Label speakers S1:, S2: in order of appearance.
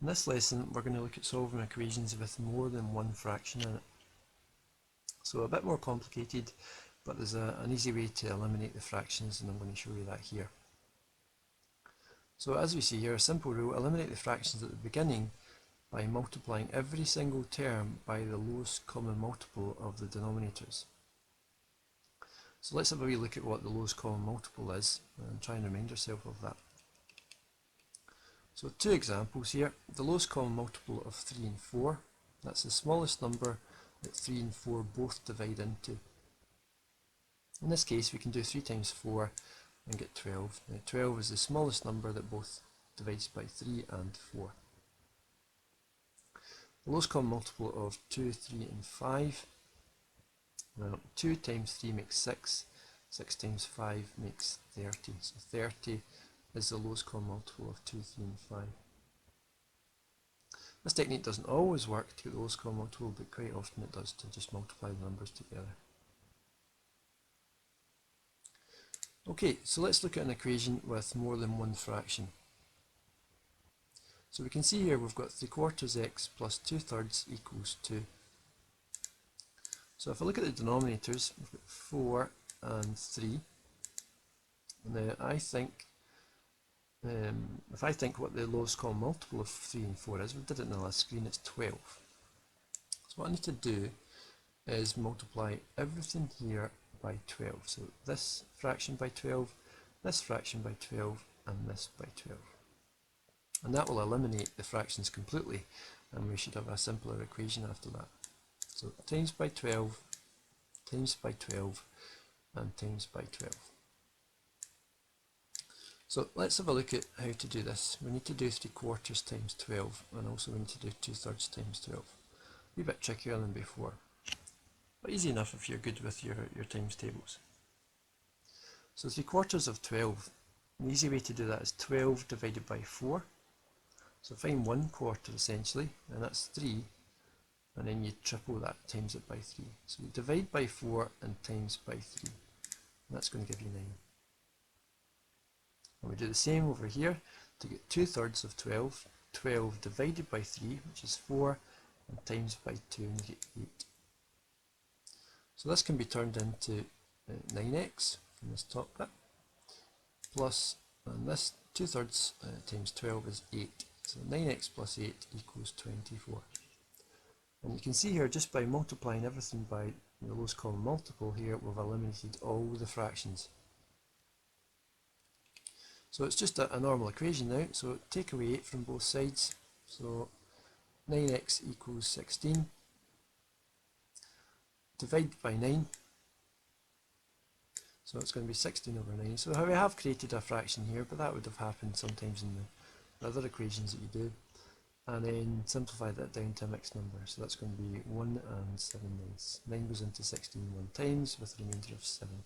S1: In this lesson we're going to look at solving equations with more than one fraction in it. So a bit more complicated, but there's an easy way to eliminate the fractions, and I'm going to show you that here. So as we see here, a simple rule: eliminate the fractions at the beginning by multiplying every single term by the lowest common multiple of the denominators. So let's have a wee look at what the lowest common multiple is and try and remind ourselves of that. So two examples here. The lowest common multiple of 3 and 4, that's the smallest number that 3 and 4 both divide into. In this case we can do 3 times 4 and get 12. Now 12 is the smallest number that both divides by 3 and 4. The lowest common multiple of 2, 3 and 5. Well, 2 times 3 makes 6, 6 times 5 makes 30. So 30 is the lowest common multiple of 2, 3 and 5. This technique doesn't always work to get the lowest common multiple, but quite often it does, to just multiply the numbers together. Okay, so let's look at an equation with more than one fraction. So we can see here we've got 3/4 x plus 2/3 equals 2. So if I look at the denominators, we've got 4 and 3. Now I think, if I think what the lowest common multiple of 3 and 4 is, we did it in the last screen, it's 12. So what I need to do is multiply everything here by 12. So this fraction by 12, this fraction by 12, and this by 12. And that will eliminate the fractions completely, and we should have a simpler equation after that. So times by 12, times by 12, and times by 12. So let's have a look at how to do this. We need to do 3/4 times 12, and also we need to do 2/3 times 12. A wee bit trickier than before, but easy enough if you're good with your times tables. So 3/4 of 12, an easy way to do that is 12 divided by 4. So find 1/4 essentially, and that's 3, and then you triple that, times it by 3. So you divide by 4 and times by 3, and that's going to give you 9. And we do the same over here to get 2/3 of 12, 12 divided by 3, which is 4, and times by 2, and you get 8. So this can be turned into 9x from this top bit, plus, and this 2/3 times 12 is 8. So 9x plus 8 equals 24. And you can see here, just by multiplying everything by the lowest common multiple here, we've eliminated all the fractions. So it's just a normal equation now, so take away 8 from both sides. So 9x equals 16. Divide by 9. So it's going to be 16 over 9. So we have created a fraction here, but that would have happened sometimes in the other equations that you do. And then simplify that down to a mixed number. So that's going to be 1 and 7 ninths. 9 goes into 16 one times with a remainder of 7.